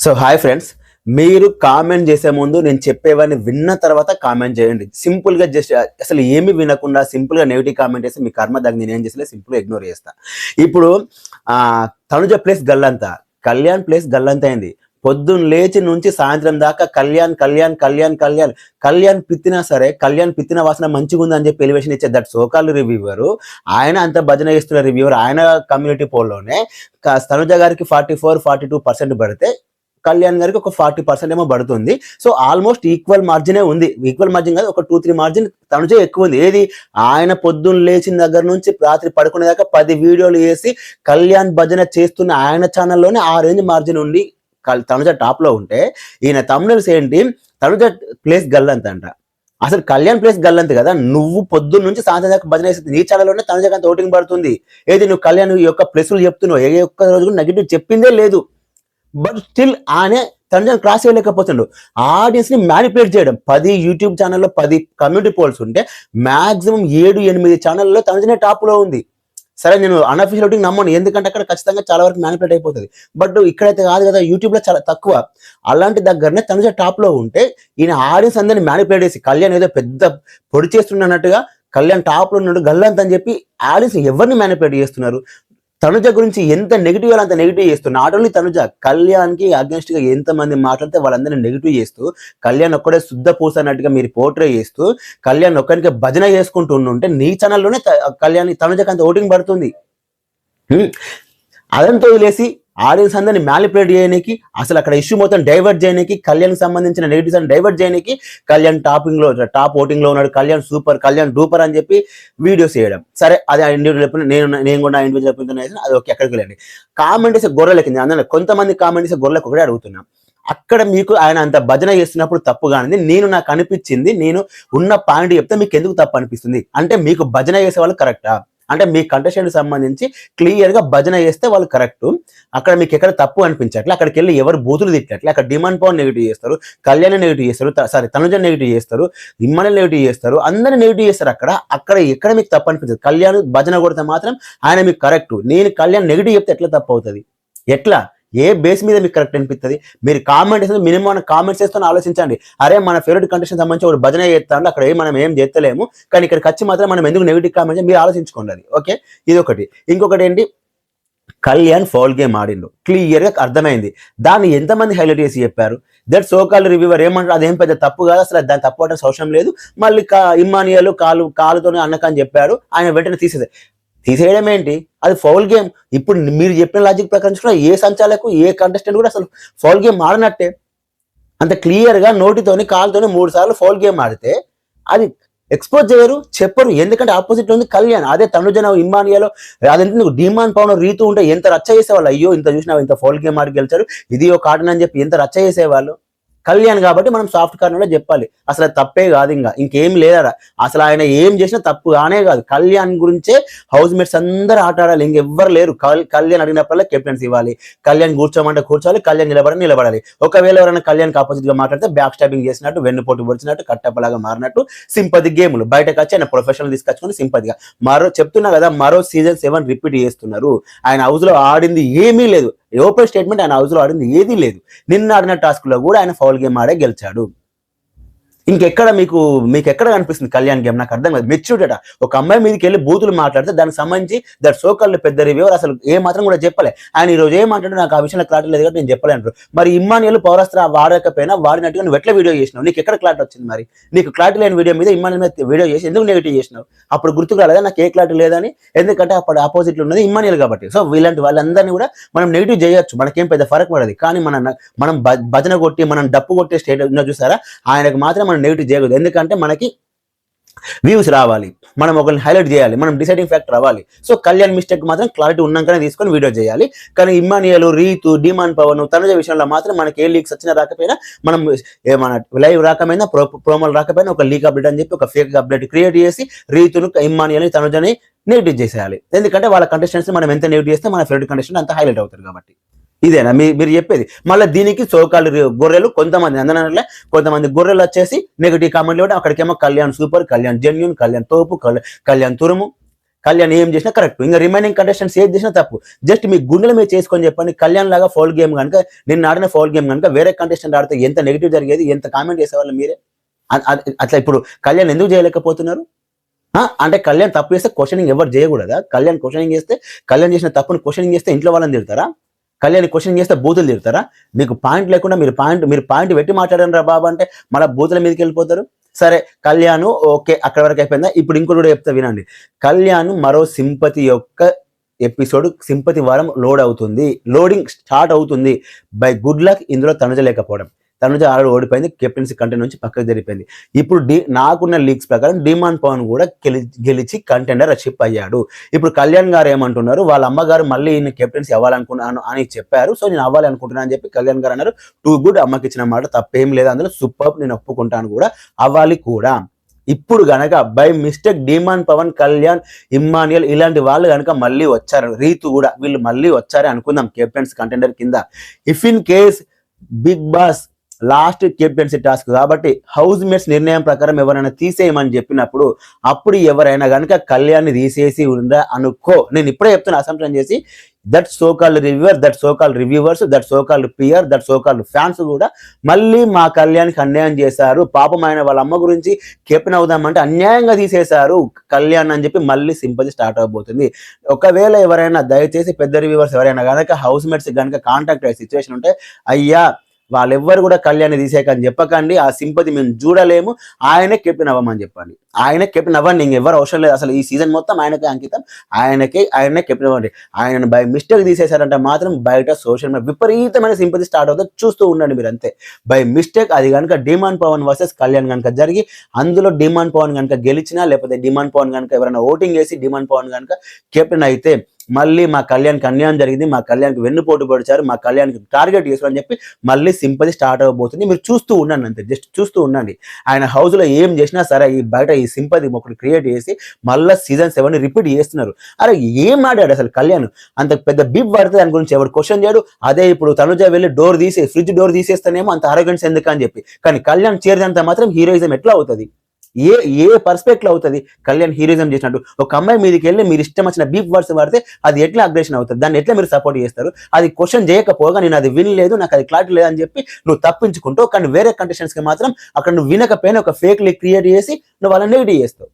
So hi friends, మీరు comment చేసే ముందు నేను చెప్పేవన్నీ విన్న తర్వాత కామెంట్ చేయండి. సింపుల్గా జస్ట్ అసలు ఏమి వినకుండా సింపుల్గా నెగిటివ్ కామెంట్ చేస్తే మీ కర్మ దగ్గర నేను ఏం చేసలే సింపుల్గా ఇగ్నోర్ చేస్తా. ఇప్పుడు తనుజ ప్లేస్ గల్లంతా, కళ్యాణ్ ప్లేస్ గల్లంత అయింది. పొద్దున్న లేచి నుంచి సాయంత్రం దాకా కళ్యాణ్ కళ్యాణ్ కళ్యాణ్ కళ్యాణ్ కళ్యాణ్ పిత్తినా సరే, కళ్యాణ్ పిత్తిన వాసన మంచిగా ఉందని చెప్పి ఎలివేషన్ ఇచ్చే దట్ సోకాల్ రివ్యూవర్, ఆయన అంత భజన చేస్తున్న రివ్యూవర్, ఆయన కమ్యూనిటీ పోల్లోనే తనుజ గారికి 44-42% పడితే కళ్యాణ్ గారికి ఒక 40% ఏమో పడుతుంది. సో ఆల్మోస్ట్ ఈక్వల్ మార్జినే ఉంది. ఈక్వల్ మార్జిన్ కాదు, ఒక 2-3 మార్జిన్ తనుజే ఎక్కువ ఉంది. ఏది, ఆయన పొద్దున్న లేచిన దగ్గర నుంచి రాత్రి పడుకునేదాకా 10 వీడియోలు వేసి కళ్యాణ్ భజన చేస్తున్న ఆయన ఛానల్లోనే ఆ రేంజ్ మార్జిన్ ఉండి తనుజ టాప్ లో ఉంటే, ఈయన తమ్ముల్స్ ఏంటి, తనుజ ప్లేస్ గల్లంత అంట. అసలు కళ్యాణ్ ప్లేస్ గల్లంత కదా. నువ్వు పొద్దున్న నుంచి సాయంత్రం దాకా భజన చేస్తుంది, నీ ఛానల్లోనే తనుజ అంత ఓటింగ్ పడుతుంది. ఏది, నువ్వు కళ్యాణ్ యొక్క ప్లస్లు చెప్తున్నావు, ఏ ఒక్క రోజు కూడా నెగిటివ్ చెప్పిందే లేదు. బట్ స్టిల్ ఆయన తనుజను క్రాస్ చేయలేకపోతుండు. ఆడియన్స్ ని మ్యానిపులేట్ చేయడం. 10 యూట్యూబ్ ఛానల్లో 10 కమ్యూనిటీ పోల్స్ ఉంటే మాక్సిమం 7-8 ఛానల్లో తనుజనే టాప్ లో ఉంది. సరే, నేను అన్అఫీషియల్ ఓటింగ్ నమ్మను, ఎందుకంటే అక్కడ ఖచ్చితంగా చాలా వరకు మ్యానిపులేట్ అయిపోతుంది. బట్ ఇక్కడైతే కాదు కదా, యూట్యూబ్ లో చాలా తక్కువ. అలాంటి దగ్గరనే తనుజ టాప్ లో ఉంటే ఈయన ఆడియన్స్ అందరినీ మ్యానిపులేట్ చేసి కళ్యాణ్ ఏదో పెద్ద పొడి చేస్తున్నట్టుగా కళ్యాణ్ టాప్ లో ఉన్నాడు గల్లంత అని చెప్పి ఆడియన్స్ ఎవరిని మ్యానిపులేట్ చేస్తున్నారు. తనుజ గురించి ఎంత నెగిటివ్ అంత నెగిటివ్ చేస్తూ, నాట్ ఓన్లీ తనుజ, కళ్యాణ్ కి అగేన్స్ట్ గా ఎంతమంది మాట్లాడితే వాళ్ళందరినీ నెగిటివ్ చేస్తూ, కళ్యాణ్ ఒక్కడే శుద్ధ పూస అన్నట్టుగా మీరు పోర్ట్రే చేస్తూ, కళ్యాణ్ ఒక్కరికి భజన చేసుకుంటూ ఉంటే నీ ఛానల్లోనే కళ్యాణ్ తనుజకి అంత ఓటింగ్ పడుతుంది. అదంతా వదిలేసి ఆడియన్స్ అందరినీ మ్యానిపులేట్ చేయడానికి, అసలు అక్కడ ఇష్యూ మొత్తం డైవర్ట్ చేయడానికి, కళ్యాణ్ సంబంధించిన నెగిటివ్స్ అని డైవర్ట్ చేయడానికి, కళ్యాణ్ టాప్ ఓటింగ్ లో ఉన్నాడు, కళ్యాణ్ సూపర్, కళ్యాణ్ డూపర్ అని చెప్పి వీడియోస్ చేయడం. సరే, అది ఇండివిజువల్ నేను కూడా ఇండివిజువల్ చెప్తున్నా, అది ఓకే, ఎక్కడికి వెళ్ళండి. కామెంట్ చేసే గొర్రెలకి, అందులో కొంతమంది కామెంట్ చేసే గొర్రెలకు ఒకటే అడుగుతున్నా, అక్కడ మీకు ఆయన అంత భజన చేస్తున్నప్పుడు తప్పు కానిది, నాకు అనిపించింది, నేను ఉన్న పాయింట్ చెప్తే మీకు ఎందుకు తప్పు అనిపిస్తుంది అంటే, మీకు భజన చేసే వాళ్ళు కరెక్టా అంటే, మీ కంటెస్టెంట్ సంబంధించి క్లియర్ గా భజన చేస్తే వాళ్ళు కరెక్ట్. అక్కడ మీకు ఎక్కడ తప్పు అనిపించట్లే, అక్కడికి వెళ్ళి ఎవరు బూతులు తిట్టట్లే, అక్కడ డిమాండ్ పవర్ నెగిటివ్ చేస్తారు, కళ్యాణ్ నెగిటివ్ చేస్తారు, సారీ తనుజ నెగిటివ్ చేస్తారు, ఇమ్మని నెగిటివ్ చేస్తారు, అందరిని నెగిటివ్ చేస్తారు. అక్కడ ఎక్కడ మీకు తప్పు అనిపించదు. కళ్యాణ్ భజన కొడితే మాత్రం ఆయన మీకు కరెక్ట్. నేను కళ్యాణ్ నెగిటివ్ చెప్తే ఎట్లా తప్పు అవుతుంది? ఎట్లా, ఏ బేస్ మీద మీకు కరెక్ట్ అనిపిస్తుంది? మీరు కామెంట్ చేస్తే మినిమం కామెంట్స్ చేస్తూ ఆలోచించండి. అరే, మన ఫేవరెట్ కంటెస్టెంట్ సంబంధించి ఒక భజన చేస్తాను, అక్కడ మనం ఏం చేస్తలేము, కానీ ఇక్కడికి వచ్చి మాత్రం మనం ఎందుకు నెగిటివ్ కామెంట్స్ మీరు ఆలోచించుకోండి. అది ఓకే, ఇది ఒకటి. ఇంకొకటి ఏంటి, కళ్యాణ్ ఫౌల్ గేమ్ ఆడిండు, క్లియర్ గా అర్థమైంది. దాన్ని ఎంతమంది హైలైట్ చేసి చెప్పారు. దట్ సోకాల్ రివ్యూవర్ ఏమంటారు, అదేం పెద్ద తప్పు కాదు, అసలు దాన్ని తప్పు అవడం అవసరం లేదు. మళ్ళీ ఇమ్మానియాలు కాలుతోనే అన్నకని చెప్పాడు, ఆయన వెంటనే తీసేయడం ఏంటి, అది ఫౌల్ గేమ్. ఇప్పుడు మీరు చెప్పిన లాజిక్ ప్రకారం చూసుకున్నా ఏ సంచాలకు ఏ కంటెస్టెంట్ కూడా అసలు ఫౌల్ గేమ్ ఆడినట్టే. అంత క్లియర్ గా నోటితోని కాలుతోని 3 సార్లు ఫౌల్ గేమ్ ఆడితే అది ఎక్స్పోజ్ చేయరు, చెప్పరు. ఎందుకంటే ఆపోజిట్ ఉంది కళ్యాణ్. అదే తనుజన ఇమ్మానియాలో అదంటే నీకు డిమాండ్ పవన్ రీతు ఉంటే ఎంత రచ్చ చేసేవాళ్ళు. అయ్యో, ఇంత చూసినా ఇంత ఫౌల్ గేమ్ ఆడి గెలిచారు, ఇది ఒక ఆటని అని చెప్పి ఎంత రచ్చ చేసేవాళ్ళు. కళ్యాణ్ కాబట్టి మనం సాఫ్ట్ కార్నర్లో చెప్పాలి, అసలు తప్పే కాదు, ఇంకేం లేదా. అసలు ఆయన ఏం చేసినా తప్పు కానే కాదు. కళ్యాణ్ గురించే హౌస్ మేట్స్ అందరూ ఆట ఆడాలి, ఇంకెవ్వరు లేరు. కళ్యాణ్ అడిగినప్పుడల్లా కెప్టెన్స్ ఇవ్వాలి, కళ్యాణ్ కూర్చోమంటే కూర్చోవాలి, కళ్యాణ్ నిలబడాలి. ఒకవేళ ఎవరైనా కళ్యాణ్ ఆపోజిట్ గా మాట్లాడితే బ్యాక్ స్టాపింగ్ చేసినట్టు, వెన్నుపోటు పొడిచినట్టు, కట్టప్పలాగా మారినట్టు సింపతి గేములు బయటకు వచ్చి ఆయన ప్రొఫెషనల్ తీసుకొచ్చుకొని సింపతిగా చెప్తున్నా కదా, మరో సీజన్ 7 రిపీట్ చేస్తున్నారు. ఆయన హౌస్ లో ఆడింది ఏమీ లేదు. ఓపెన్ స్టేట్మెంట్, ఆయన హౌస్ లో ఆడింది ఏదీ లేదు. నిన్న ఆడిన టాస్క్ లో కూడా ఆయన ఫౌల్ గేమ్ ఆడే గెలిచాడు. ఇంకెక్కడ మీకు ఎక్కడ కనిపిస్తుంది కళ్యాణ్ గేమ్? నాకు అర్థం కాదు. మెచ్యూర్డ్ అట, ఒక అమ్మాయి మీదకి వెళ్ళి బూతులు మాట్లాడితే దానికి సంబంధించి దట్ సోకాల్ పెద్ద రివ్యూవర్ అసలు ఏ మాత్రం కూడా చెప్పలే. ఆయన ఈ రోజు ఏమంటాడు, నాకు ఆ విషయంలో క్లారిటీ లేదు కాబట్టి నేను చెప్పలే అంటారు. మరి ఇమ్మానియల్ పౌరాస్త్ర వాడకపోయినా వాడినట్టుగా నువ్వు ఎట్లా వీడియో చేసినావు? నీకు ఎక్కడ క్లారిటీ వచ్చింది? మరి నీకు క్లారిటీ లేని వీడియో మీద ఇమ్మానియల్ మీద వీడియో చేసి ఎందుకు నెగిటివ్ చేసినావు? అప్పుడు గుర్తుకు రాలేదా నాకు ఏ క్లారిటీ లేదని? ఎందుకంటే అప్పుడు ఆపోజిట్ లో ఉన్నది ఇమ్మానియల్ కాబట్టి. సో ఇలాంటి వాళ్ళందరినీ కూడా మనం నెగిటివ్ చేయొచ్చు, మనకేం పెద్ద ఫరక్ పడదు. కానీ మనం భజన కొట్టి మనం డప్పు కొట్టే స్టేట్ ఉన్న చూసారా, ఆయనకు మాత్రం మనం నెగిటివ్ చేయకూడదు. ఎందుకంటే మనకి వ్యూస్ రావాలి, మనం ఒకరిని హైలైట్ చేయాలి, మనం డిసైడింగ్ ఫ్యాక్టర్ అవ్వాలి. సో కళ్యాణ్ మిస్టేక్ మాత్రం క్లారిటీ ఉన్నాకనే తీసుకొని వీడియో చేయాలి. కానీ ఇమ్మానియల్, రీతు, డిమాండ్ పవన్, తనుజ విషయంలో మాత్రం మనకి ఏ లీక్స్ వచ్చినా రాకపోయినా, మనం మన లైవ్ రాకపోయినా, ప్రోమోలు రాకపోయినా ఒక లీక్ అప్డేట్ అని చెప్పి ఒక ఫేక్ అప్డేట్ క్రియేట్ చేసి రీతును, ఇమ్మానియల్, తనుజని నెగిటివ్ చేసేయాలి. ఎందుకంటే వాళ్ళ కంటెస్టెంట్స్ మనం ఎంత నెగిటివ్ చేస్తే మన ఫేవరెట్ కంటెస్టెంట్ అంత హైలైట్ అవుతారు కాబట్టి. ఇదేనా మీరు చెప్పేది? మళ్ళీ దీనికి సోకాల్ గొర్రెలు కొంతమంది అందనట్లే, కొంతమంది గొర్రెలు వచ్చేసి నెగిటివ్ కామెంట్లు ఇవ్వడం. అక్కడికేమో కళ్యాణ్ సూపర్, కళ్యాణ్ జెన్యూన్, కళ్యాణ్ తోపు, కళ్యాణ్ తురుము, కళ్యాణ్ ఏం చేసినా కరెక్ట్, ఇంకా రిమైనింగ్ కంటెస్టెంట్స్ ఏం చేసినా తప్పు. జస్ట్ మీ గుండెల మీద చేసుకొని చెప్పండి. కళ్యాణ్ లాగా ఫౌల్ గేమ్ కనుక నిన్న ఆడిన ఫౌల్ గేమ్ కనుక వేరే కంటెస్టెంట్ ఆడితే ఎంత నెగిటివ్ జరిగేది, ఎంత కామెంట్ చేసేవాళ్ళు మీరే. అట్లా ఇప్పుడు కళ్యాణ్ ఎందుకు చేయలేకపోతున్నారు? అంటే కళ్యాణ్ తప్పు చేస్తే క్వశ్చనింగ్ ఎవరు చేయకూడదా? కళ్యాణ్ క్వశ్చనింగ్ చేస్తే, కళ్యాణ్ చేసిన తప్పును క్వశ్చనింగ్ చేస్తే ఇంట్లో వాళ్ళని తిడతారా? కళ్యాణ్ క్వశ్చన్ చేస్తే బూతులు తిడతారా? మీకు పాయింట్ లేకుండా మీరు పాయింట్ పెట్టి మాట్లాడండి రా బాబు అంటే మళ్ళీ బూతుల మీదకి వెళ్ళిపోతారు. సరే కళ్యాణ్ ఓకే, అక్కడ వరకు అయిపోయిందా? ఇప్పుడు ఇంకోటి కూడా చెప్తా వినండి. కళ్యాణ్ మరో సింపతి యొక్క ఎపిసోడ్, సింపతి వారం లోడింగ్ స్టార్ట్ అవుతుంది. బై గుడ్ లక్ ఇందులో తనుజ లేకపోవడం. తనుజ ఆల్రెడీ ఓడిపోయింది, కెప్టెన్సీ కంటెంట్ నుంచి పక్కకు జరిగిపోయింది. ఇప్పుడు నాకున్న లీక్స్ ప్రకారం డిమాండ్ పవన్ కూడా గెలిచి కంటెండర్ షిప్ అయ్యాడు. ఇప్పుడు కళ్యాణ్ గారు ఏమంటున్నారు, వాళ్ళ అమ్మగారు మళ్ళీ ఈయన కెప్టెన్సీ అవ్వాలనుకున్నాను అని చెప్పారు. సో నేను అవ్వాలి అనుకుంటున్నాను అని చెప్పి కళ్యాణ్ గారు అన్నారు. టూ గుడ్, అమ్మకి ఇచ్చిన మాట తప్పేం లేదు, అందులో సూపర్, నేను ఒప్పుకుంటాను కూడా, అవ్వాలి కూడా. ఇప్పుడు గనక by mistake Demon Pavan, Kalyan, Emmanuel ఇలాంటి వాళ్ళు కనుక మళ్ళీ వచ్చారు, రీతు కూడా, వీళ్ళు మళ్ళీ వచ్చారే అనుకుందాం కెప్టెన్స్ కంటెండర్ కింద. If in case Bigg Boss last captaincy task కాబట్టి హౌస్ మేట్స్ నిర్ణయం ప్రకారం ఎవరైనా తీసేయమని చెప్పినప్పుడు, అప్పుడు ఎవరైనా కనుక కళ్యాణ్ని తీసేసి ఉందా అనుకో, నేను ఇప్పుడే చెప్తున్నా అసంప్షన్ చేసి, that so called reviewer, that so called reviewers, that so called peer, that so called fans కూడా మళ్ళీ మా కళ్యాణ్కి అన్యాయం చేశారు, పాపం ఆయన వాళ్ళ అమ్మ గురించి కెప్టెన్ అవుదామంటే అన్యాయంగా తీసేశారు కళ్యాణ్ అని చెప్పి మళ్ళీ సింపతి స్టార్ట్ అవబోతుంది. ఒకవేళ ఎవరైనా దయచేసి పెద్ద రివ్యూవర్స్ ఎవరైనా కనుక హౌస్ మేట్స్ కనుక కాంటాక్ట్ అయ్యే సిచ్యువేషన్ ఉంటే, అయ్యా వాళ్ళెవ్వరు కూడా కళ్యాణ్ తీసేయకని చెప్పకండి, ఆ సింపతి మేము చూడలేము, ఆయనే కెప్టెన్ అవ్వమని చెప్పండి. ఆయనే కెప్టెన్ అవ్వండి, ఇంకెవ్వరు అవసరం లేదు, అసలు ఈ సీజన్ మొత్తం ఆయనకే అంకితం, ఆయనే కెప్టెన్ అవ్వండి. ఆయన బై మిస్టేక్ తీసేశారంటే మాత్రం బయట సోషల్ మీడియా విపరీతమైన సింపతి స్టార్ట్ అవుతుంది, చూస్తూ ఉండండి మీరు అంతే. బై మిస్టేక్ అది కనుక డిమాండ్ పవన్ వర్సెస్ కళ్యాణ్ కనుక జరిగి, అందులో డిమాండ్ పవన్ కనుక గెలిచినా, లేకపోతే డిమాండ్ పవన్ కనుక ఎవరైనా ఓటింగ్ చేసి డిమాండ్ పవన్ కనుక కెప్టెన్ అయితే, మళ్ళీ మా కళ్యాణ్కి అన్యాయం జరిగింది, మా కళ్యాణ్కి వెన్నుపోటు పొడిచారు, మా కళ్యాణ్కి టార్గెట్ చేశారు అని చెప్పి మళ్ళీ సింపతి స్టార్ట్ అవ్వబోతుంది. మీరు చూస్తూ ఉండండి అంతే, జస్ట్ చూస్తూ ఉండండి. ఆయన హౌస్లో ఏం చేసినా సరే ఈ బయట ఈ సింపతి ఒకటి క్రియేట్ చేసి మళ్ళీ సీజన్ 7 రిపీట్ చేస్తున్నారు. అరే ఏం ఆడాడు అసలు కళ్యాణ్, అంత పెద్ద బిప్ పడితే దాని గురించి ఎవరు క్వశ్చన్ చేయడు. అదే ఇప్పుడు తనుజ వెళ్ళి ఫ్రిడ్జ్ డోర్ తీసేస్తేనేమో అంత అరగెన్స్ ఎందుకు అని చెప్పి, కానీ కళ్యాణ్ చేరినంత మాత్రం హీరోయిజం ఎట్లా అవుతుంది? ఏ పర్స్పెక్ట్ అవుతుంది కళ్యాణ్ హీరోయిజం చేసినట్టు? ఒక అమ్మాయి మీదకి వెళ్ళి మీరు ఇష్టం వచ్చిన బీప్ వర్డ్స్ వాడితే అది ఎట్లా అగ్రెషన్ అవుతుంది? దాన్ని ఎట్లా మీరు సపోర్ట్ చేస్తారు? అది క్వశ్చన్ చేయకపోగా నేను అది వినలేదు, నాకు అది క్లారిటీ లేదు అని చెప్పి నువ్వు తప్పించుకుంటావు. కానీ వేరే కంటెస్టెంట్స్ కి మాత్రం అక్కడ నువ్వు వినకపోయినా ఒక ఫేక్ లీక్ క్రియేట్ చేసి నువ్వు వాళ్ళని నెగిటివ్ చేస్తావు.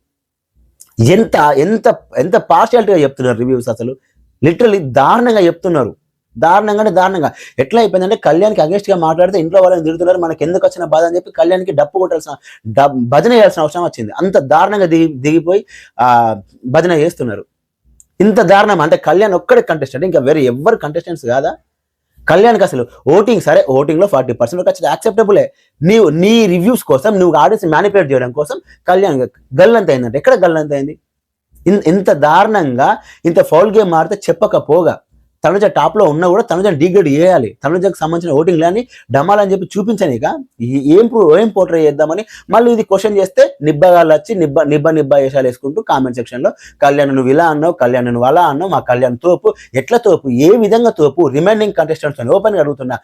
ఎంత ఎంత ఎంత పార్షియాలిటీగా చెప్తున్నారు రివ్యూస్, అసలు లిటరలీ దారుణంగా చెప్తున్నారు. దారుణంగా ఎట్లా అయిపోయిందంటే కళ్యాణ్కి అగేన్స్ట్ గా మాట్లాడితే ఇంట్లో వాళ్ళని తిడుతున్నారు, మనకి ఎందుకు వచ్చిన బాధ అని చెప్పి కళ్యాణ్కి డప్పు కొట్టాల్సిన భజన చేయాల్సిన అవసరం వచ్చింది. అంత దారుణంగా దిగిపోయి భజన చేస్తున్నారు. ఇంత దారుణం అంటే కళ్యాణ్ ఒక్కడే కంటెస్టెంట్, ఇంకా వేరే ఎవరు కంటెస్టెంట్స్ కాదా? కళ్యాణ్కి అసలు ఓటింగ్ సరే, ఓటింగ్ లో 40% వచ్చి యాక్సెప్టబులే. నీ రివ్యూస్ కోసం, నువ్వు ఆడియన్స్ మ్యానిపులేట్ చేయడం కోసం కళ్యాణ్ గల్లంత అయిందంటే ఎక్కడ గల్లంత అయింది? ఇంత దారుణంగా ఇంత ఫౌల్ గేమ్ ఆడితే చెప్పకపోగా, తనుజ టాప్ లో ఉన్నా కూడా తనుజను డిగ్రేడ్ చేయాలి, తనుజకు సంబంధించిన ఓటింగ్ లని డమాలని చెప్పి చూపించనిక ఏం పోర్ట్రే చేద్దామని మళ్ళీ ఇది క్వశ్చన్ చేస్తే నిబ్బగాళ్ళు వచ్చి నిబ్బ వేషాలు వేసుకుంటూ కామెంట్ సెక్షన్ లో కళ్యాణ్ నువ్వు ఇలా అన్నావు, కళ్యాణ్ నువ్వు అలా అన్నావు, మా కళ్యాణ్ తోపు, ఎట్లా తోపు, ఏ విధంగా తోపు? రిమైనింగ్ కంటెస్టెంట్స్ ఓపెన్ గా అడుగుతున్నా,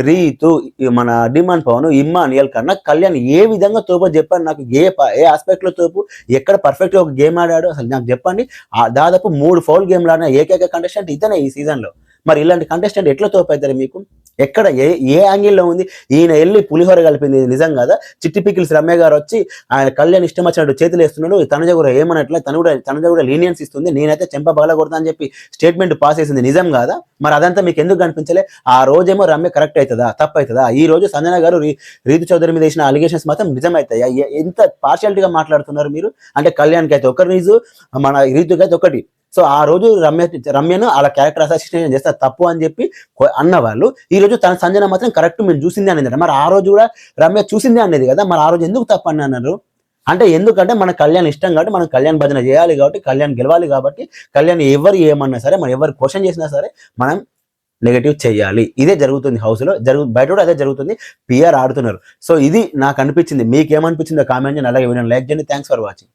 రీతు, మన డిమాండ్ పవన్, ఇమ్మాన్యుయల్ కన్నా కళ్యాణ్ ఏ విధంగా తోపు చెప్పండి నాకు, ఏ ఆస్పెక్ట్ లో తోపు, ఎక్కడ పర్ఫెక్ట్ గా ఒక గేమ్ ఆడాడు అసలు నాకు చెప్పండి. దాదాపు 3 ఫౌల్ గేమ్లు ఆడిన ఏకైక కంటెస్టెంట్ ఇతనే ఈ సీజన్ లో. మరి ఇలాంటి కంటెస్టెంట్ ఎట్లా తోపవుతారు మీకు? ఎక్కడ ఏ యాంగిల్లో ఉంది? ఈయన వెళ్ళి పులిహోర కలిపింది నిజం కదా? చిట్టి పికిల్స్ రమ్య గారు వచ్చి ఆయన కళ్యాణ్ ఇష్టం వచ్చినట్టు చేతులు వేస్తున్నాడు, తనుజ కూడా ఏమన్నట్లే, తనుజ కూడా లీనియన్స్ ఇస్తుంది, నేనైతే చెంప బగల కొడతా అని చెప్పి స్టేట్మెంట్ పాస్ చేసింది నిజం కాదా? మరి అదంతా మీకు ఎందుకు కనిపించలే? ఆ రోజేమో రమ్య కరెక్ట్ అవుతుందా, తప్పు అవుతుందా? ఈ రోజు సంజన గారు రీతు చౌదరి మీద వేసిన అలిగేషన్స్ మాత్రం నిజం అవుతాయా? ఎంత పార్షియాలిటీగా మాట్లాడుతున్నారు మీరు? అంటే కళ్యాణ్కి అయితే ఒక రీజు, మన రీతుకి అయితే ఒకటి. సో ఆ రోజు రమ్యను అలా క్యారెక్టర్ అసోసియేషన్ చేస్తారు తప్పు అని చెప్పి అన్నవాళ్ళు, ఈ రోజు తన సంజన మాత్రం కరెక్ట్ మేము చూసింది అనేది. మరి ఆ రోజు కూడా రమ్య చూసింది అనేది కదా, మరి ఆ రోజు ఎందుకు తప్పు అని అన్నారు? అంటే ఎందుకంటే మన కళ్యాణ్ ఇష్టం కాబట్టి, మనం కళ్యాణ్ భజన చేయాలి కాబట్టి, కళ్యాణ్ గెలవాలి కాబట్టి, కళ్యాణ్ ఎవరు ఏమన్నా సరే, మనం ఎవరు క్వశ్చన్ చేసినా సరే మనం నెగటివ్ చేయాలి. ఇదే జరుగుతుంది హౌస్ లో, బయట కూడా అదే జరుగుతుంది. పిఆర్ ఆడుతున్నారు. సో ఇది నాకు అనిపించింది. మీకేమనిపించిందో కామెంట్ చేయండి, అలాగే వీడియోని లైక్ చేయండి. Thanks for watching.